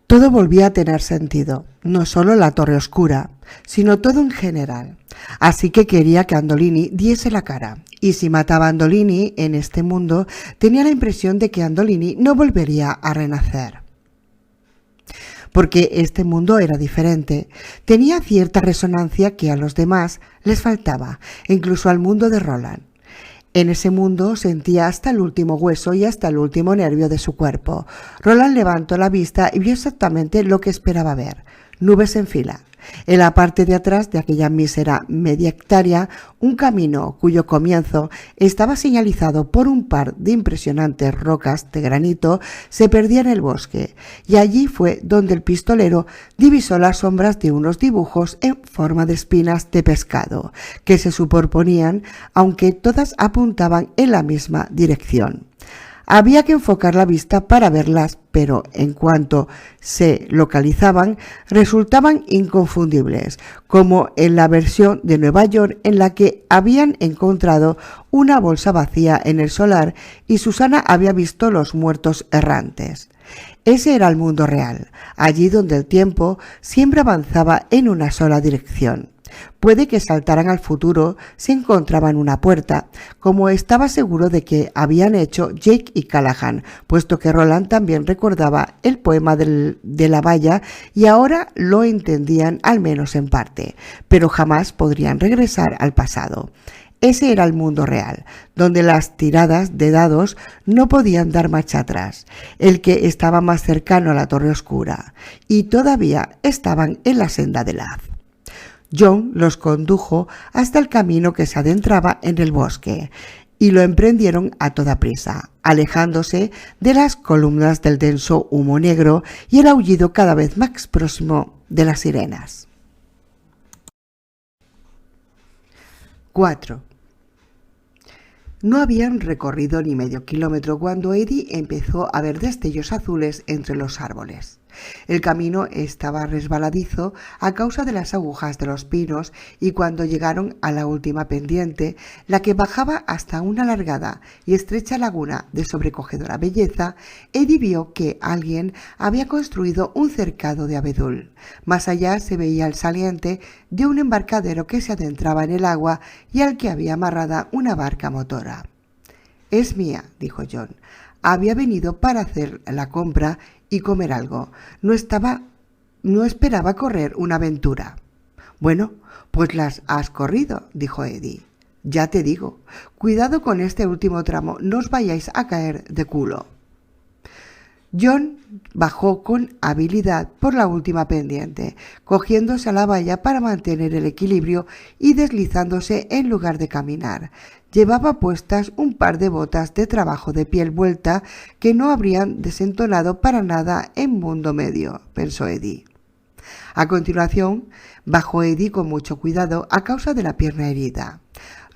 Todo volvía a tener sentido, no solo la Torre Oscura, sino todo en general. Así que quería que Andolini diese la cara. Y si mataba a Andolini en este mundo, tenía la impresión de que Andolini no volvería a renacer. Porque este mundo era diferente. Tenía cierta resonancia que a los demás les faltaba, incluso al mundo de Roland. En ese mundo sentía hasta el último hueso y hasta el último nervio de su cuerpo. Roland levantó la vista y vio exactamente lo que esperaba ver: nubes en fila. En la parte de atrás de aquella mísera media hectárea, un camino cuyo comienzo estaba señalizado por un par de impresionantes rocas de granito se perdía en el bosque, y allí fue donde el pistolero divisó las sombras de unos dibujos en forma de espinas de pescado, que se superponían, aunque todas apuntaban en la misma dirección. Había que enfocar la vista para verlas, pero en cuanto se localizaban, resultaban inconfundibles, como en la versión de Nueva York en la que habían encontrado una bolsa vacía en el solar y Susana había visto los muertos errantes. Ese era el mundo real, allí donde el tiempo siempre avanzaba en una sola dirección. Puede que saltaran al futuro si encontraban una puerta, como estaba seguro de que habían hecho Jake y Callahan, puesto que Roland también recordaba el poema de la valla y ahora lo entendían al menos en parte, pero jamás podrían regresar al pasado. Ese era el mundo real, donde las tiradas de dados no podían dar marcha atrás, el que estaba más cercano a la Torre Oscura, y todavía estaban en la senda del haz. John los condujo hasta el camino que se adentraba en el bosque y lo emprendieron a toda prisa, alejándose de las columnas del denso humo negro y el aullido cada vez más próximo de las sirenas. 4. No habían recorrido ni medio kilómetro cuando Eddie empezó a ver destellos azules entre los árboles. El camino estaba resbaladizo a causa de las agujas de los pinos y cuando llegaron a la última pendiente, la que bajaba hasta una alargada y estrecha laguna de sobrecogedora belleza, Eddie vio que alguien había construido un cercado de abedul. Más allá se veía el saliente de un embarcadero que se adentraba en el agua y al que había amarrada una barca motora. «Es mía», dijo John. «Había venido para hacer la compra y comer algo. No esperaba correr una aventura». «Bueno, pues las has corrido», dijo Eddie. «Ya te digo, cuidado con este último tramo, no os vayáis a caer de culo». John bajó con habilidad por la última pendiente, cogiéndose a la valla para mantener el equilibrio y deslizándose en lugar de caminar. Llevaba puestas un par de botas de trabajo de piel vuelta que no habrían desentonado para nada en mundo medio, pensó Eddie. A continuación, bajó Eddie con mucho cuidado a causa de la pierna herida.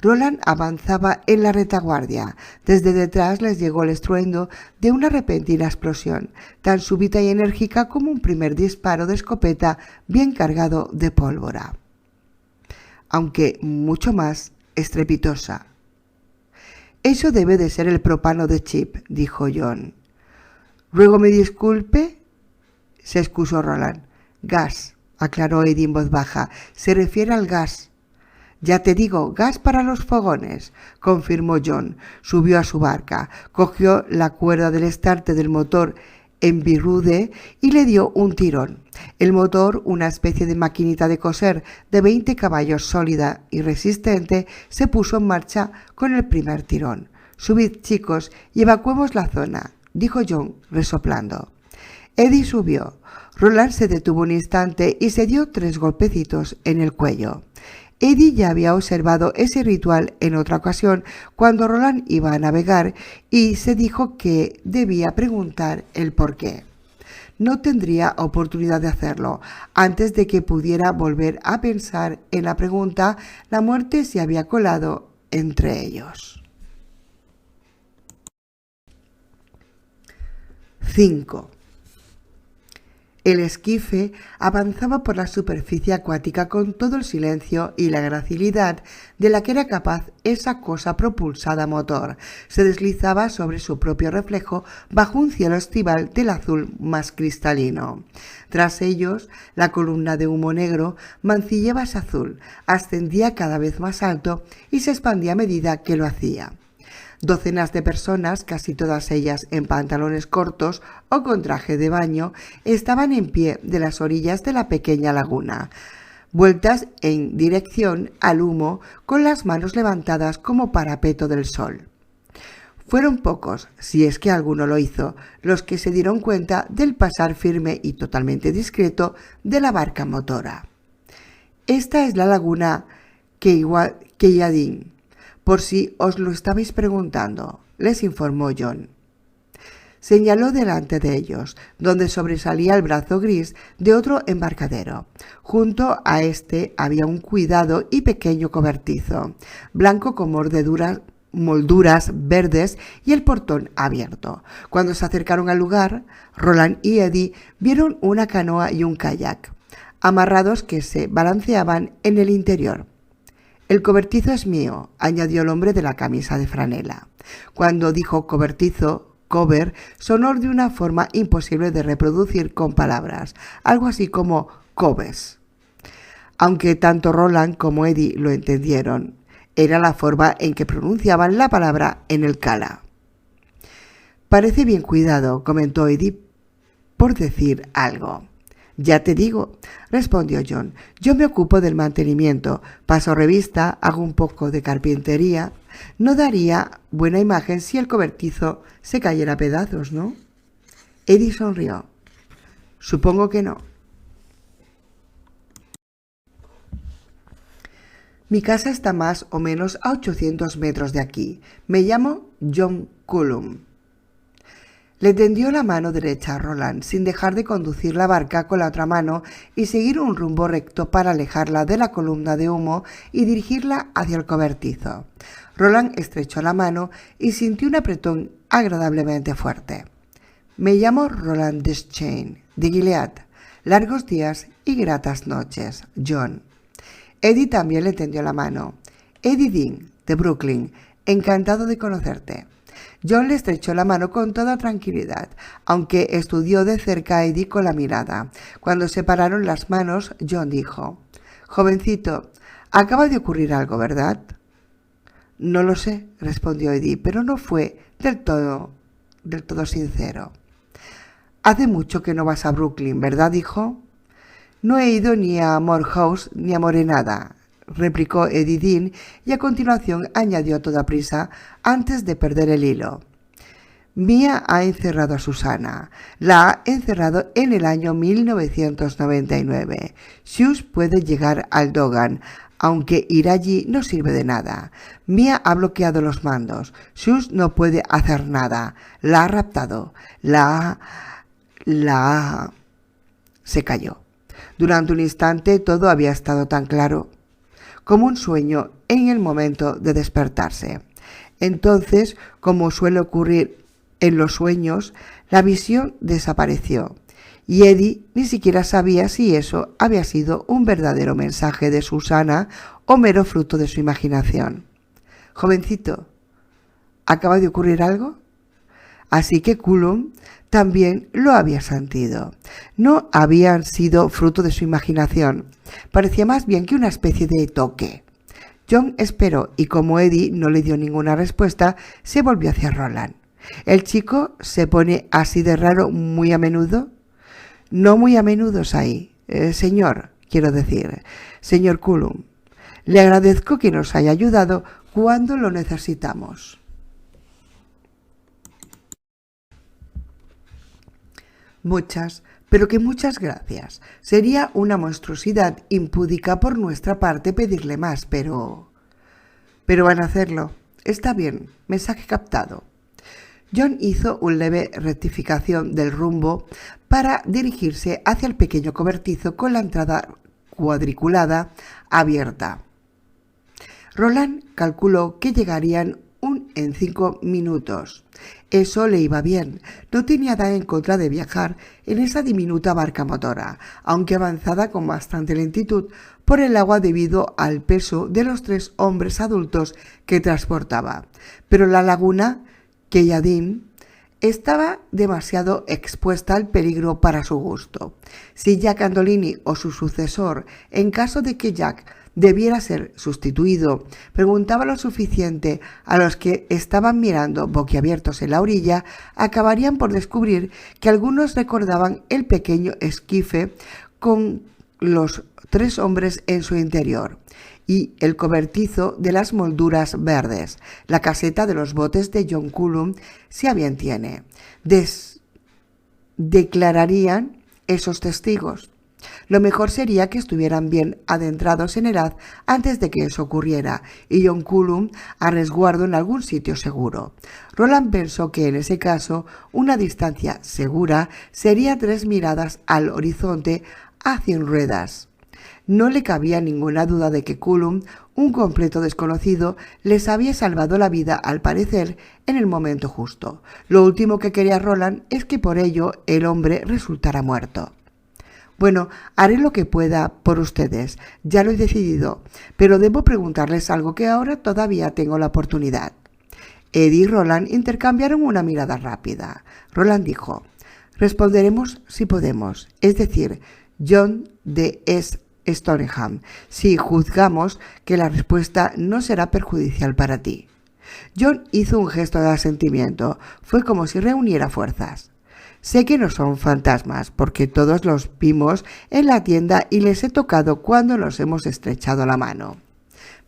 Roland avanzaba en la retaguardia. Desde detrás les llegó el estruendo de una repentina explosión, tan súbita y enérgica como un primer disparo de escopeta bien cargado de pólvora, aunque mucho más estrepitosa. «Eso debe de ser el propano de Chip», dijo John. «Ruego me disculpe», se excusó Roland. «Gas», aclaró Eddie en voz baja. «Se refiere al gas». «Ya te digo, gas para los fogones», confirmó John. Subió a su barca, cogió la cuerda del estarte del motor en birrude y le dio un tirón. El motor, una especie de maquinita de coser de 20 caballos sólida y resistente, se puso en marcha con el primer tirón. «Subid, chicos, y evacuemos la zona», dijo John, resoplando. Eddie subió. Roland se detuvo un instante y se dio 3 golpecitos en el cuello. Eddie ya había observado ese ritual en otra ocasión cuando Roland iba a navegar y se dijo que debía preguntar el porqué. No tendría oportunidad de hacerlo. Antes de que pudiera volver a pensar en la pregunta, la muerte se había colado entre ellos. 5. El esquife avanzaba por la superficie acuática con todo el silencio y la gracilidad de la que era capaz esa cosa propulsada a motor. Se deslizaba sobre su propio reflejo bajo un cielo estival del azul más cristalino. Tras ellos, la columna de humo negro mancillaba ese azul, ascendía cada vez más alto y se expandía a medida que lo hacía. Docenas de personas, casi todas ellas en pantalones cortos o con traje de baño, estaban en pie de las orillas de la pequeña laguna, vueltas en dirección al humo con las manos levantadas como parapeto del sol. Fueron pocos, si es que alguno lo hizo, los que se dieron cuenta del pasar firme y totalmente discreto de la barca motora. Esta es la laguna Keyadin, por si os lo estabais preguntando, les informó John. Señaló delante de ellos, donde sobresalía el brazo gris de otro embarcadero. Junto a este había un cuidado y pequeño cobertizo, blanco con molduras verdes y el portón abierto. Cuando se acercaron al lugar, Roland y Eddie vieron una canoa y un kayak, amarrados que se balanceaban en el interior. «El cobertizo es mío», añadió el hombre de la camisa de franela. Cuando dijo cobertizo, cover, sonó de una forma imposible de reproducir con palabras, algo así como cobes. Aunque tanto Roland como Eddie lo entendieron, era la forma en que pronunciaban la palabra en el Kala. «Parece bien cuidado», comentó Eddie por decir algo. «Ya te digo», respondió John, «yo me ocupo del mantenimiento, paso revista, hago un poco de carpintería. No daría buena imagen si el cobertizo se cayera a pedazos, ¿no?» Eddie sonrió. «Supongo que no». «Mi casa está más o menos a 800 metros de aquí. Me llamo John Cullum». Le tendió la mano derecha a Roland, sin dejar de conducir la barca con la otra mano y seguir un rumbo recto para alejarla de la columna de humo y dirigirla hacia el cobertizo. Roland estrechó la mano y sintió un apretón agradablemente fuerte. «Me llamo Roland Deschain, de Gilead. Largos días y gratas noches, John». Eddie también le tendió la mano. «Eddie Dean, de Brooklyn. Encantado de conocerte». John le estrechó la mano con toda tranquilidad, aunque estudió de cerca a Eddie con la mirada. Cuando separaron las manos, John dijo: «Jovencito, acaba de ocurrir algo, ¿verdad?» «No lo sé», respondió Eddie, pero no fue del todo sincero. «Hace mucho que no vas a Brooklyn, ¿verdad, hijo?» «No he ido ni a Morehouse ni a Morenada», replicó Eddie Dean, y a continuación añadió a toda prisa, antes de perder el hilo: «Mia ha encerrado a Susana. La ha encerrado en el año 1999. Sus puede llegar al Dogan, aunque ir allí no sirve de nada. Mia ha bloqueado los mandos. Sus no puede hacer nada. La ha raptado. Se calló. Durante un instante todo había estado tan claro como un sueño en el momento de despertarse. Entonces, como suele ocurrir en los sueños, la visión desapareció, y Eddie ni siquiera sabía si eso había sido un verdadero mensaje de Susana o mero fruto de su imaginación. «Jovencito, ¿acaba de ocurrir algo?» Así que Cullum también lo había sentido. No habían sido fruto de su imaginación. Parecía más bien que una especie de toque. John esperó y, como Eddie no le dio ninguna respuesta, se volvió hacia Roland. «¿El chico se pone así de raro muy a menudo?» «No muy a menudo, Sai. Señor Cullum. Le agradezco que nos haya ayudado cuando lo necesitamos». «Muchas, pero que muchas gracias. Sería una monstruosidad impúdica por nuestra parte pedirle más, pero van a hacerlo. Está bien, mensaje captado». John hizo una leve rectificación del rumbo para dirigirse hacia el pequeño cobertizo con la entrada cuadriculada abierta. Roland calculó que llegarían en 5 minutos. Eso le iba bien. No tenía nada en contra de viajar en esa diminuta barca motora, aunque avanzada con bastante lentitud por el agua debido al peso de los 3 hombres adultos que transportaba. Pero la laguna Keyadin estaba demasiado expuesta al peligro para su gusto. Si Jack Andolini o su sucesor, en caso de que Jack debiera ser sustituido, preguntaba lo suficiente a los que estaban mirando boquiabiertos en la orilla, acabarían por descubrir que algunos recordaban el pequeño esquife con los 3 hombres en su interior y el cobertizo de las molduras verdes, la caseta de los botes de John Cullum, si a bien tiene. Declararían esos testigos. Lo mejor sería que estuvieran bien adentrados en el haz antes de que eso ocurriera, y John Cullum a resguardo en algún sitio seguro. Roland pensó que en ese caso una distancia segura sería 3 miradas al horizonte a 100 ruedas. No le cabía ninguna duda de que Cullum, un completo desconocido, les había salvado la vida al parecer en el momento justo. Lo último que quería Roland es que por ello el hombre resultara muerto. Bueno, haré lo que pueda por ustedes, ya lo he decidido, pero debo preguntarles algo que ahora todavía tengo la oportunidad. Eddie y Roland intercambiaron una mirada rápida. Roland dijo: responderemos si podemos, es decir, John de Stoneham, si juzgamos que la respuesta no será perjudicial para ti. John hizo un gesto de asentimiento. Fue como si reuniera fuerzas. Sé que no son fantasmas, porque todos los vimos en la tienda y les he tocado cuando nos hemos estrechado la mano.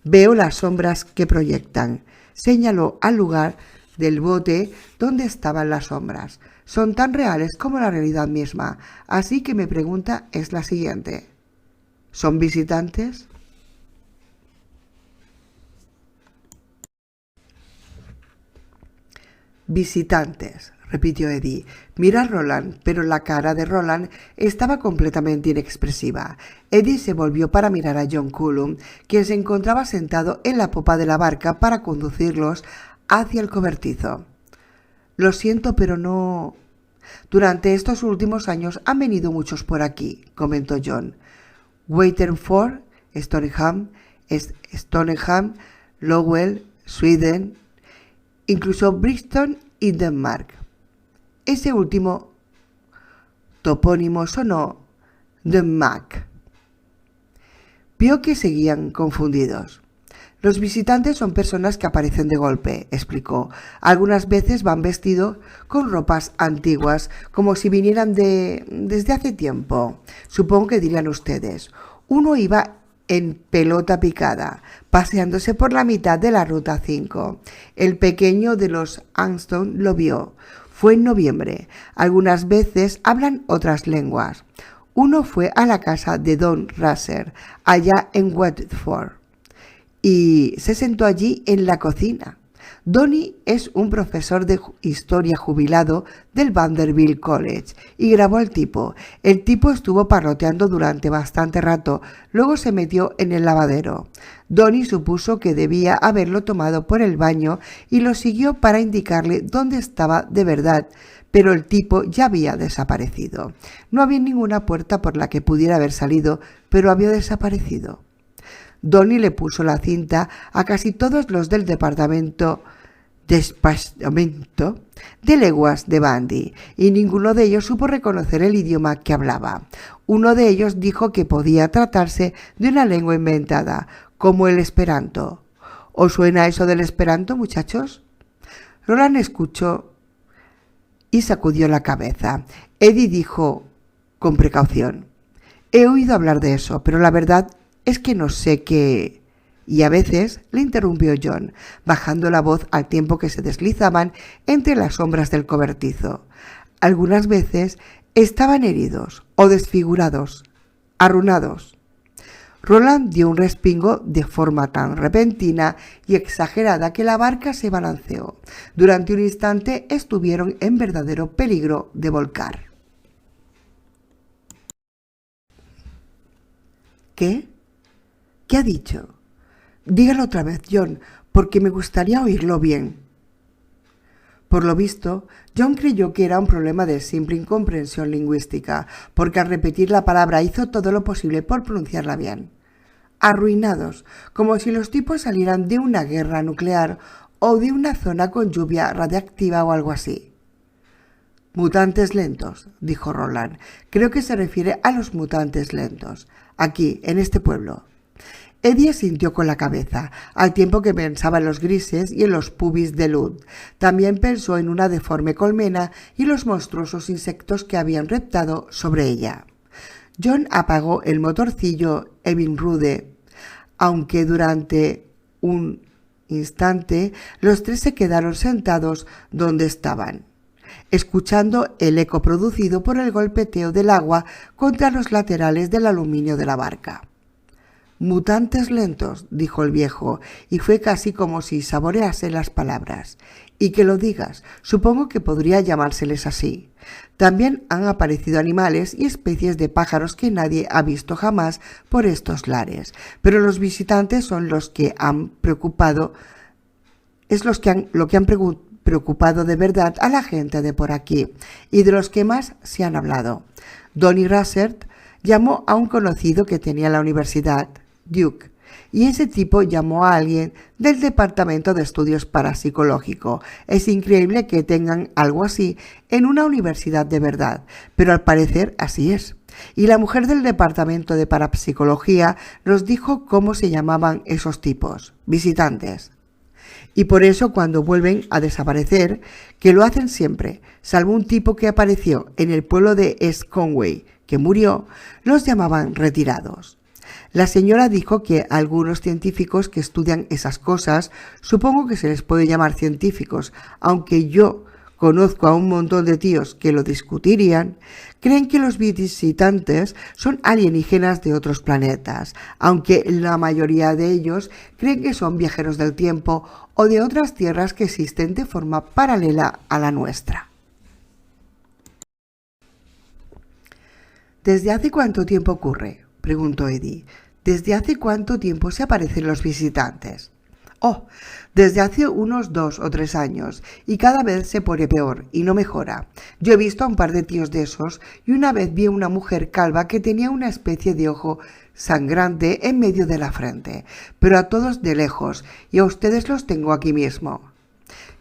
Veo las sombras que proyectan. Señaló al lugar del bote donde estaban las sombras. Son tan reales como la realidad misma, así que mi pregunta es la siguiente. ¿Son visitantes? Visitantes, repitió Eddie. Mira a Roland, pero la cara de Roland estaba completamente inexpresiva. Eddie se volvió para mirar a John Cullum, quien se encontraba sentado en la popa de la barca para conducirlos hacia el cobertizo. Lo siento, pero no... Durante estos últimos años han venido muchos por aquí, comentó John. Waterford, Stoneham, Lowell, Sweden, incluso Brixton y Denmark. Ese último topónimo sonó Denmark. Vio que seguían confundidos. Los visitantes son personas que aparecen de golpe, explicó. Algunas veces van vestidos con ropas antiguas, como si vinieran desde hace tiempo. Supongo que dirían ustedes. Uno iba en pelota picada, paseándose por la mitad de la Ruta 5. El pequeño de los Armstrong lo vio. Fue en noviembre. Algunas veces hablan otras lenguas. Uno fue a la casa de Don Russell, allá en Waterford, y se sentó allí en la cocina. Donnie es un profesor de historia jubilado del Vanderbilt College y grabó al tipo. El tipo estuvo parloteando durante bastante rato, luego se metió en el lavadero. Donnie supuso que debía haberlo tomado por el baño y lo siguió para indicarle dónde estaba de verdad, pero el tipo ya había desaparecido. No había ninguna puerta por la que pudiera haber salido, pero había desaparecido. Donnie le puso la cinta a casi todos los del departamento de leguas de Bandy, y ninguno de ellos supo reconocer el idioma que hablaba. Uno de ellos dijo que podía tratarse de una lengua inventada, como el esperanto. ¿Os suena eso del esperanto, muchachos? Roland escuchó y sacudió la cabeza. Eddie dijo con precaución: he oído hablar de eso, pero la verdad es que no sé qué... Y a veces le interrumpió John, bajando la voz al tiempo que se deslizaban entre las sombras del cobertizo. Algunas veces estaban heridos o desfigurados, arruinados. Roland dio un respingo de forma tan repentina y exagerada que la barca se balanceó. Durante un instante estuvieron en verdadero peligro de volcar. ¿Qué? ¿Qué ha dicho? Dígalo otra vez, John. porque me gustaría oírlo bien. Por lo visto, John creyó que era un problema de simple incomprensión lingüística, porque al repetir la palabra hizo todo lo posible por pronunciarla bien. Arruinados, como si los tipos salieran de una guerra nuclear o de una zona con lluvia radiactiva o algo así. Mutantes lentos, dijo Roland. Creo que se refiere a los mutantes lentos, aquí, en este pueblo. Eddie asintió con la cabeza, al tiempo que pensaba en los grises y en los pubis de Lud. También pensó en una deforme colmena y los monstruosos insectos que habían reptado sobre ella. John apagó el motorcillo Evinrude, aunque durante un instante los tres se quedaron sentados donde estaban, escuchando el eco producido por el golpeteo del agua contra los laterales del aluminio de la barca. Mutantes lentos, dijo el viejo, y fue casi como si saborease las palabras. Y que lo digas, supongo que podría llamárseles así. También han aparecido animales y especies de pájaros que nadie ha visto jamás por estos lares, pero los visitantes son los que han preocupado, lo que han preocupado de verdad a la gente de por aquí, y de los que más se han hablado. Donny Rassert llamó a un conocido que tenía en la universidad, Duke, y ese tipo llamó a alguien del Departamento de Estudios Parapsicológico. Es increíble que tengan algo así en una universidad de verdad, pero al parecer así es. Y la mujer del Departamento de Parapsicología nos dijo cómo se llamaban esos tipos, visitantes. Y por eso cuando vuelven a desaparecer, que lo hacen siempre, salvo un tipo que apareció en el pueblo de East Conway, que murió, los llamaban retirados. La señora dijo que algunos científicos que estudian esas cosas, supongo que se les puede llamar científicos, aunque yo conozco a un montón de tíos que lo discutirían, creen que los visitantes son alienígenas de otros planetas, aunque la mayoría de ellos creen que son viajeros del tiempo o de otras tierras que existen de forma paralela a la nuestra. ¿Desde hace cuánto tiempo ocurre?, preguntó Eddie. ¿Desde hace cuánto tiempo se aparecen los visitantes? Oh, desde hace unos 2 o 3 años, y cada vez se pone peor y no mejora. Yo he visto a un par de tíos de esos, y una vez vi a una mujer calva que tenía una especie de ojo sangrante en medio de la frente, pero a todos de lejos, y a ustedes los tengo aquí mismo.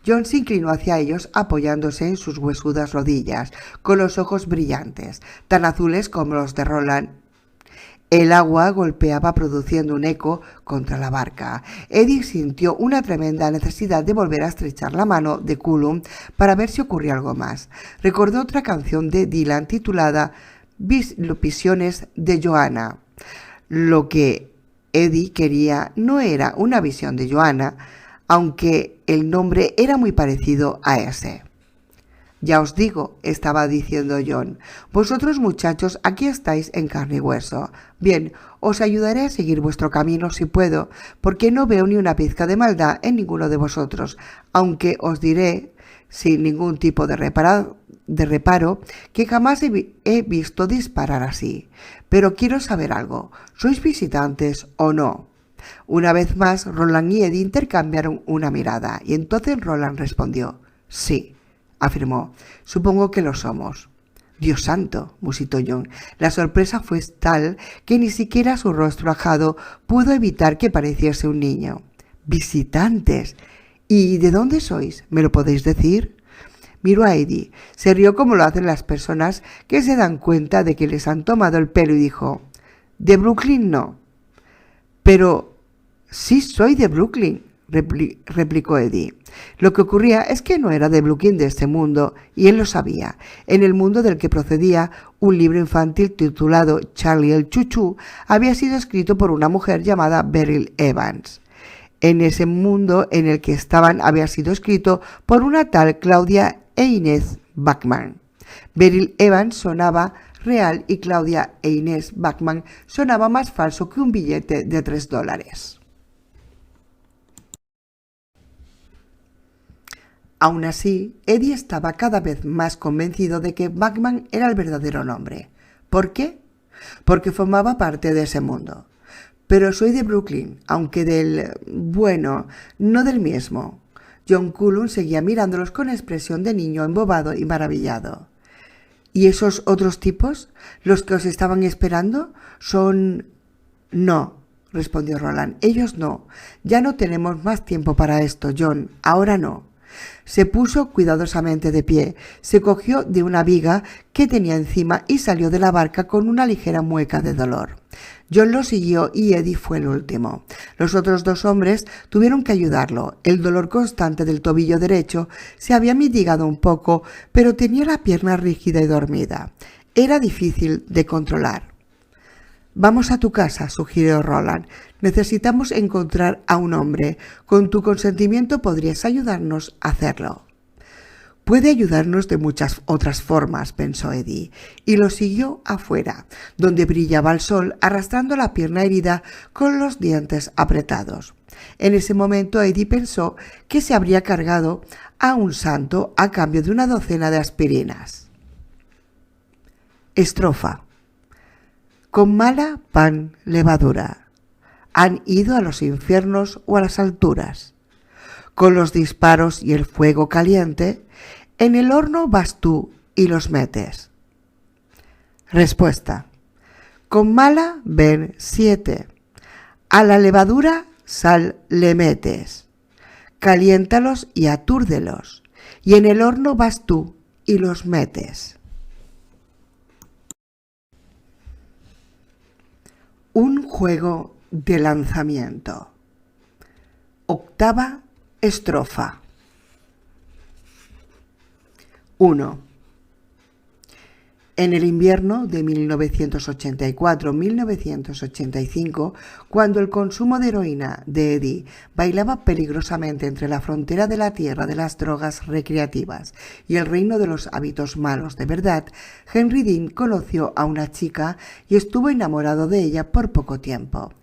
John se inclinó hacia ellos apoyándose en sus huesudas rodillas, con los ojos brillantes, tan azules como los de Roland. El agua golpeaba produciendo un eco contra la barca. Eddie sintió una tremenda necesidad de volver a estrechar la mano de Cullum para ver si ocurría algo más. Recordó otra canción de Dylan titulada Visiones de Joanna. Lo que Eddie quería no era una visión de Joanna, aunque el nombre era muy parecido a ese. Ya os digo, estaba diciendo John, vosotros muchachos aquí estáis en carne y hueso. Bien, os ayudaré a seguir vuestro camino si puedo, porque no veo ni una pizca de maldad en ninguno de vosotros, aunque os diré, sin ningún tipo de reparo, que jamás he visto disparar así. Pero quiero saber algo, ¿sois visitantes o no? Una vez más, Roland y Eddie intercambiaron una mirada, y entonces Roland respondió, sí. Afirmó, supongo que lo somos. Dios santo, musitó John. La sorpresa fue tal que ni siquiera su rostro ajado pudo evitar que pareciese un niño. Visitantes. ¿Y de dónde sois? ¿Me lo podéis decir? Miró a Eddie, se rió como lo hacen las personas que se dan cuenta de que les han tomado el pelo y dijo, de Brooklyn no. Pero sí soy de Brooklyn, replicó Eddie. Lo que ocurría es que no era de Brooklyn de este mundo, y él lo sabía. En el mundo del que procedía, un libro infantil titulado Charlie el Chuchú había sido escrito por una mujer llamada Beryl Evans. En ese mundo en el que estaban había sido escrito por una tal Claudia e Inés Bachman. Beryl Evans sonaba real y Claudia e Inés Bachman sonaba más falso que un billete de $3. Aún así, Eddie estaba cada vez más convencido de que Bachman era el verdadero nombre. ¿Por qué? Porque formaba parte de ese mundo. pero soy de Brooklyn, aunque bueno, no del mismo. John Cullum seguía mirándolos con expresión de niño embobado y maravillado. ¿Y esos otros tipos? ¿Los que os estaban esperando? Son... No, respondió Roland. Ellos no. Ya no tenemos más tiempo para esto, John. Ahora no. Se puso cuidadosamente de pie, se cogió de una viga que tenía encima y salió de la barca con una ligera mueca de dolor. John lo siguió y Eddie fue el último. Los otros dos hombres tuvieron que ayudarlo. El dolor constante del tobillo derecho se había mitigado un poco, pero tenía la pierna rígida y dormida. Era difícil de controlar. «Vamos a tu casa», sugirió Roland. «Necesitamos encontrar a un hombre. Con tu consentimiento podrías ayudarnos a hacerlo». «Puede ayudarnos de muchas otras formas», pensó Eddie, y lo siguió afuera, donde brillaba el sol, arrastrando la pierna herida con los dientes apretados. En ese momento Eddie pensó que se habría cargado a un santo a cambio de una docena de aspirinas. Estrofa. Con mala pan levadura, han ido a los infiernos o a las alturas. Con los disparos y el fuego caliente, en el horno vas tú y los metes. Respuesta. Con mala ven 7, a la levadura sal le metes. Caliéntalos y atúrdelos, y en el horno vas tú y los metes. Un juego de lanzamiento. Octava estrofa. 1. En el invierno de 1984-1985, cuando el consumo de heroína de Eddie bailaba peligrosamente entre la frontera de la tierra de las drogas recreativas y el reino de los hábitos malos de verdad, Henry Dean conoció a una chica y estuvo enamorado de ella por poco tiempo.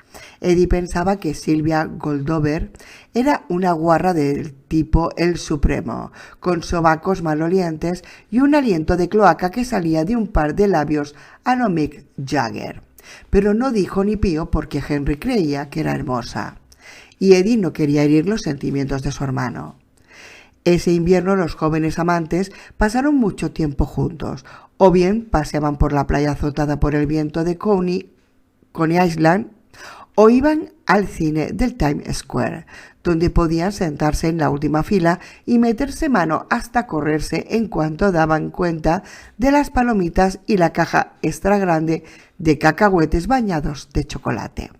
Eddie pensaba que Sylvia Goldover era una guarra del tipo El Supremo, con sobacos malolientes y un aliento de cloaca que salía de un par de labios a lo Mick Jagger. Pero no dijo ni pío porque Henry creía que era hermosa, y Eddie no quería herir los sentimientos de su hermano. Ese invierno los jóvenes amantes pasaron mucho tiempo juntos, o bien paseaban por la playa azotada por el viento de Coney Island, o iban al cine del Times Square, donde podían sentarse en la última fila y meterse mano hasta correrse en cuanto daban cuenta de las palomitas y la caja extra grande de cacahuetes bañados de chocolate.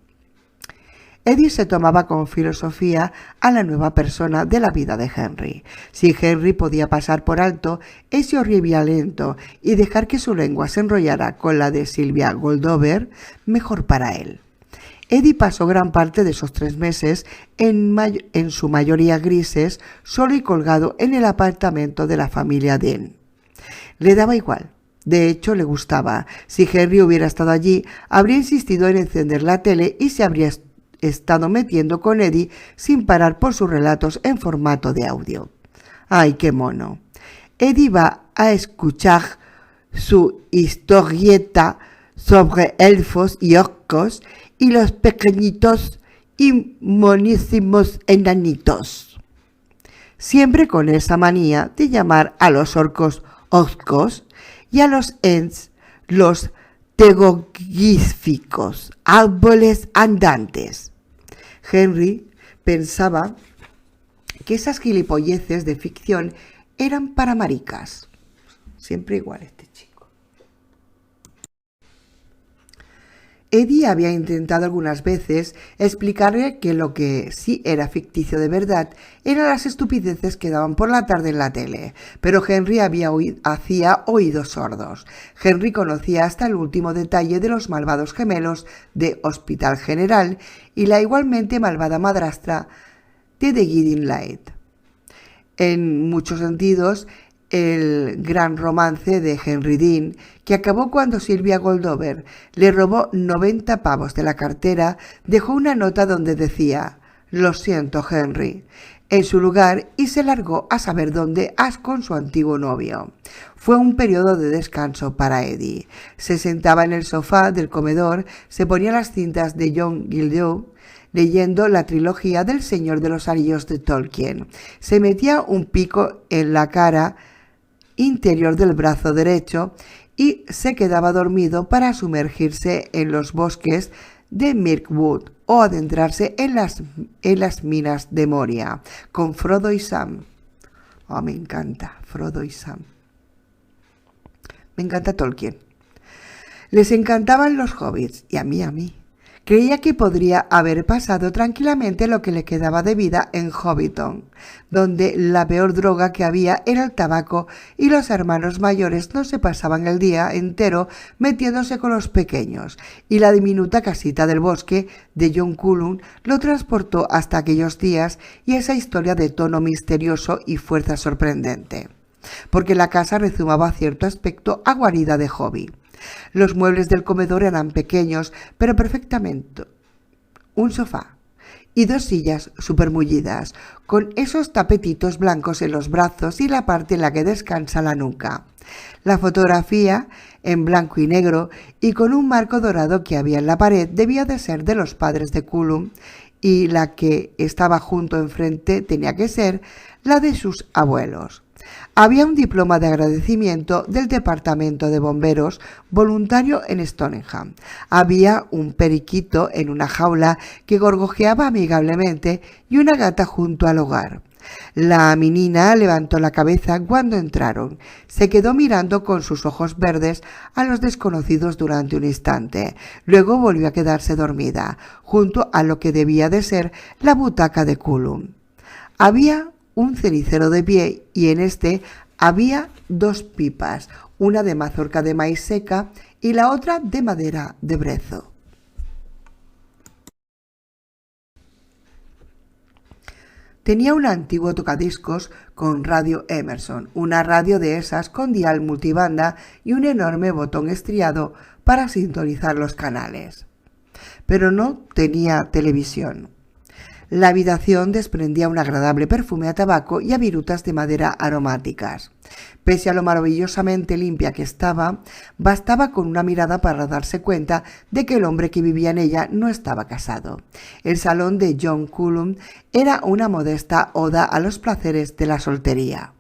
Eddie se tomaba con filosofía a la nueva persona de la vida de Henry. Si Henry podía pasar por alto ese horrible aliento y dejar que su lengua se enrollara con la de Sylvia Goldover, mejor para él. Eddie pasó gran parte de esos 3 meses, en su mayoría grises, solo y colgado en el apartamento de la familia Dean. Le daba igual. De hecho, le gustaba. Si Henry hubiera estado allí, habría insistido en encender la tele y se habría estado metiendo con Eddie sin parar por sus relatos en formato de audio. ¡Ay, qué mono! Eddie va a escuchar su historieta sobre elfos y orcos y los pequeñitos y monísimos enanitos. Siempre con esa manía de llamar a los orcos oscos y a los ents los tegoglíficos, árboles andantes. Henry pensaba que esas gilipolleces de ficción eran para maricas. Siempre igual este chico. Eddie había intentado algunas veces explicarle que lo que sí era ficticio de verdad eran las estupideces que daban por la tarde en la tele, pero Henry hacía oídos sordos. Henry conocía hasta el último detalle de los malvados gemelos de Hospital General y la igualmente malvada madrastra de The Guiding Light. En muchos sentidos, el gran romance de Henry Dean, que acabó cuando Sylvia Goldover le robó 90 pavos de la cartera, dejó una nota donde decía: «Lo siento, Henry, en su lugar y se largó a saber dónde con su antiguo novio. Fue un periodo de descanso para Eddie. Se sentaba en el sofá del comedor, se ponía las cintas de John Gildeau, leyendo la trilogía del Señor de los Anillos de Tolkien. Se metía un pico en la cara interior del brazo derecho y se quedaba dormido para sumergirse en los bosques de Mirkwood o adentrarse en las minas de Moria con Frodo y Sam. Oh, me encanta Frodo y Sam. Me encanta Tolkien. Les encantaban los hobbits y a mí. Creía que podría haber pasado tranquilamente lo que le quedaba de vida en Hobbiton, donde la peor droga que había era el tabaco y los hermanos mayores no se pasaban el día entero metiéndose con los pequeños, y la diminuta casita del bosque de John Cullum lo transportó hasta aquellos días y esa historia de tono misterioso y fuerza sorprendente, porque la casa rezumaba cierto aspecto a guarida de hobby. Los muebles del comedor eran pequeños, pero perfectamente. Un sofá y dos sillas supermullidas, con esos tapetitos blancos en los brazos y la parte en la que descansa la nuca. La fotografía, en blanco y negro y con un marco dorado que había en la pared, debía de ser de los padres de Cullum, y la que estaba junto enfrente tenía que ser la de sus abuelos. Había un diploma de agradecimiento del departamento de bomberos voluntario en Stoneham. Había un periquito en una jaula que gorgojeaba amigablemente y una gata junto al hogar. La menina levantó la cabeza cuando entraron. Se quedó mirando con sus ojos verdes a los desconocidos durante un instante. Luego volvió a quedarse dormida, junto a lo que debía de ser la butaca de Cullum. Había un cenicero de pie y en este había dos pipas, una de mazorca de maíz seca y la otra de madera de brezo. Tenía un antiguo tocadiscos con radio Emerson, una radio de esas con dial multibanda y un enorme botón estriado para sintonizar los canales. Pero no tenía televisión. La habitación desprendía un agradable perfume a tabaco y a virutas de madera aromáticas. Pese a lo maravillosamente limpia que estaba, bastaba con una mirada para darse cuenta de que el hombre que vivía en ella no estaba casado. El salón de John Cullum era una modesta oda a los placeres de la soltería.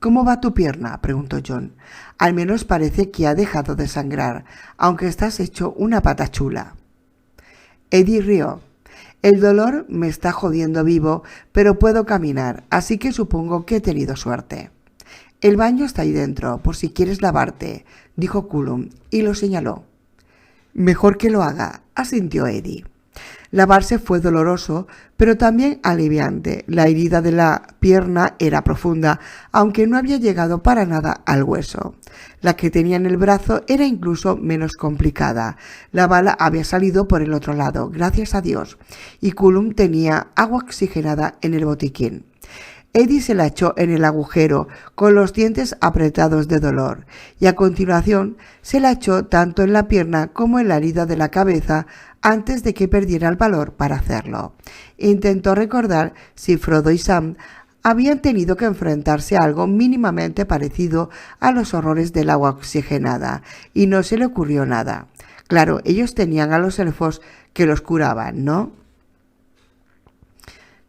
«¿Cómo va tu pierna?», preguntó John. «Al menos parece que ha dejado de sangrar, aunque estás hecho una patachula». Eddie rió. «El dolor me está jodiendo vivo, pero puedo caminar, así que supongo que he tenido suerte». «El baño está ahí dentro, por si quieres lavarte», dijo Cullum, y lo señaló. «Mejor que lo haga», asintió Eddie. Lavarse fue doloroso, pero también aliviante. La herida de la pierna era profunda, aunque no había llegado para nada al hueso. La que tenía en el brazo era incluso menos complicada. La bala había salido por el otro lado, gracias a Dios, y Cullum tenía agua oxigenada en el botiquín. Eddie se la echó en el agujero, con los dientes apretados de dolor, y a continuación se la echó tanto en la pierna como en la herida de la cabeza antes de que perdiera el valor para hacerlo. Intentó recordar si Frodo y Sam habían tenido que enfrentarse a algo mínimamente parecido a los horrores del agua oxigenada, y no se le ocurrió nada. Claro, ellos tenían a los elfos que los curaban, ¿no?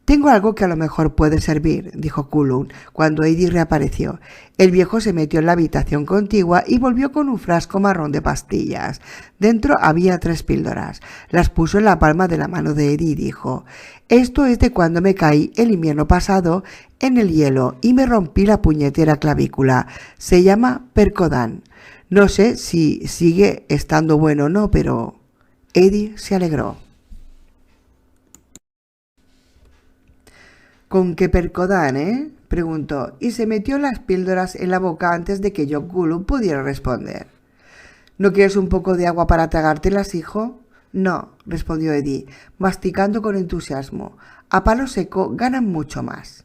«Tengo algo que a lo mejor puede servir», dijo Cullum, cuando Eddie reapareció. El viejo se metió en la habitación contigua y volvió con un frasco marrón de pastillas. Dentro había 3 píldoras. Las puso en la palma de la mano de Eddie y dijo: «Esto es de cuando me caí el invierno pasado en el hielo y me rompí la puñetera clavícula. Se llama Percodan. No sé si sigue estando bueno o no, pero...». Eddie se alegró. «¿Con qué Percodan, preguntó, y se metió las píldoras en la boca antes de que John Cullum pudiera responder. «¿No quieres un poco de agua para tragártelas, hijo?» «No», respondió Eddie, masticando con entusiasmo. «A palo seco ganan mucho más».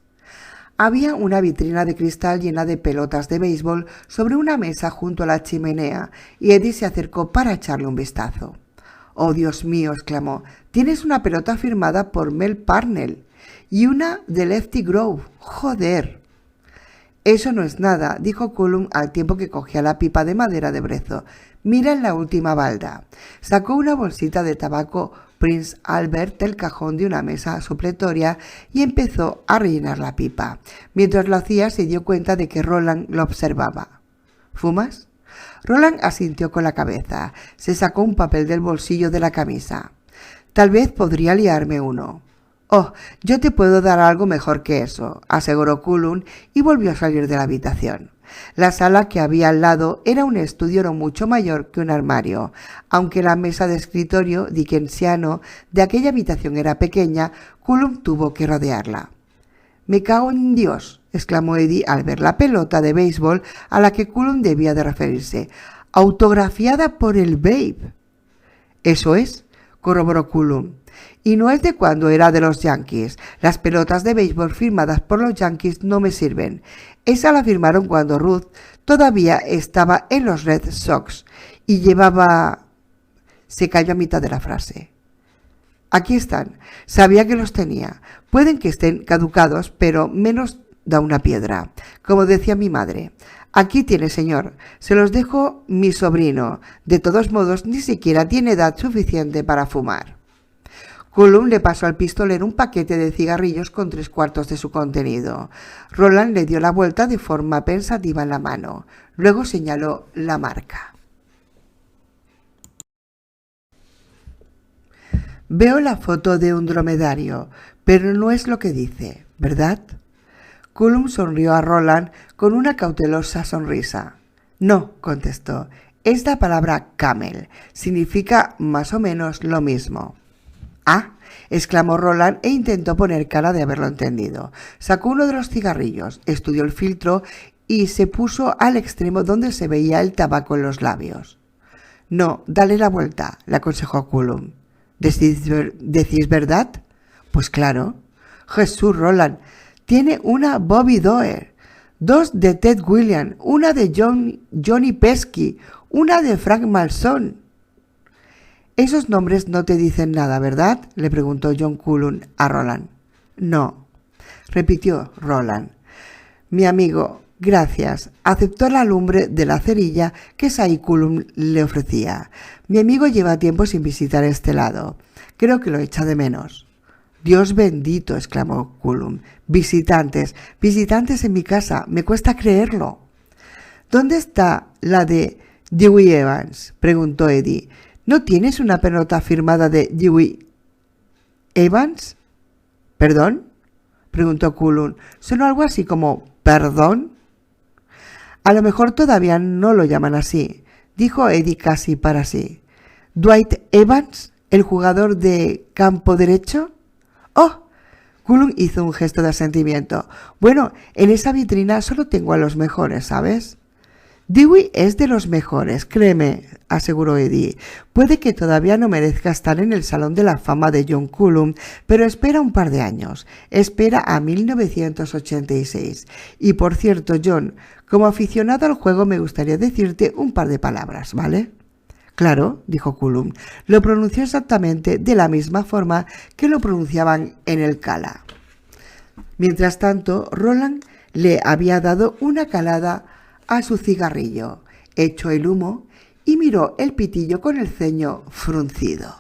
Había una vitrina de cristal llena de pelotas de béisbol sobre una mesa junto a la chimenea, y Eddie se acercó para echarle un vistazo. «Oh, Dios mío», exclamó, «tienes una pelota firmada por Mel Parnell». Y una de Lefty Grove. ¡Joder! Eso no es nada, dijo Cullum al tiempo que cogía la pipa de madera de brezo. Mira en la última balda. Sacó una bolsita de tabaco Prince Albert del cajón de una mesa supletoria y empezó a rellenar la pipa. Mientras lo hacía se dio cuenta de que Roland lo observaba. ¿Fumas? Roland asintió con la cabeza. Se sacó un papel del bolsillo de la camisa. Tal vez podría liarme uno. Oh, yo te puedo dar algo mejor que eso, aseguró Cullum y volvió a salir de la habitación. La sala que había al lado era un estudio no mucho mayor que un armario. Aunque la mesa de escritorio dickensiano de aquella habitación era pequeña, Cullum tuvo que rodearla. «Me cago en Dios», exclamó Eddie al ver la pelota de béisbol a la que Cullum debía de referirse. «Autografiada por el Babe». «Eso es», corroboró Cullum. «Y no es de cuando era de los Yankees. Las pelotas de béisbol firmadas por los Yankees no me sirven. Esa la firmaron cuando Ruth todavía estaba en los Red Sox y llevaba...». Se calló a mitad de la frase. «Aquí están. Sabía que los tenía. Pueden que estén caducados, pero menos da una piedra. Como decía mi madre. Aquí tiene, señor. Se los dejo mi sobrino. De todos modos, ni siquiera tiene edad suficiente para fumar». Cullum le pasó al pistolero un paquete de cigarrillos con 3/4 de su contenido. Roland le dio la vuelta de forma pensativa en la mano. Luego señaló la marca. «Veo la foto de un dromedario, pero no es lo que dice, ¿verdad?» Cullum sonrió a Roland con una cautelosa sonrisa. «No», contestó, «es la palabra camel. Significa más o menos lo mismo». «Ah», exclamó Roland e intentó poner cara de haberlo entendido. Sacó uno de los cigarrillos, estudió el filtro y se puso al extremo donde se veía el tabaco en los labios. «No, dale la vuelta», le aconsejó Cullum. «¿Decís verdad?» «Pues claro». «Jesús, Roland, tiene una Bobby Doerr, 2 de Ted Williams, una de Johnny Pesky, una de Frank Malson». «Esos nombres no te dicen nada, ¿verdad?», le preguntó John Cullum a Roland. «No», repitió Roland. «Mi amigo, gracias», aceptó la lumbre de la cerilla que Cy Cullum le ofrecía. «Mi amigo lleva tiempo sin visitar este lado. Creo que lo echa de menos». «Dios bendito», exclamó Cullum. «Visitantes en mi casa, me cuesta creerlo». «¿Dónde está la de Dewey Evans?», preguntó Eddie. «¿No tienes una pelota firmada de Dewey Evans?» «¿Perdón?», preguntó Cullum. «Sonó algo así como ¿perdón?». «A lo mejor todavía no lo llaman así», dijo Eddie casi para sí. «¿Dwight Evans, el jugador de campo derecho?» «Oh», Cullum hizo un gesto de asentimiento. «Bueno, en esa vitrina solo tengo a los mejores, ¿sabes?» «Dewey es de los mejores, créeme», aseguró Eddie. «Puede que todavía no merezca estar en el Salón de la Fama de John Cullum, pero espera un par de años. Espera a 1986. Y por cierto, John, como aficionado al juego me gustaría decirte un par de palabras, ¿vale?» «Claro», dijo Cullum. Lo pronunció exactamente de la misma forma que lo pronunciaban en el Cala. Mientras tanto, Roland le había dado una calada a su cigarrillo, echó el humo y miró el pitillo con el ceño fruncido.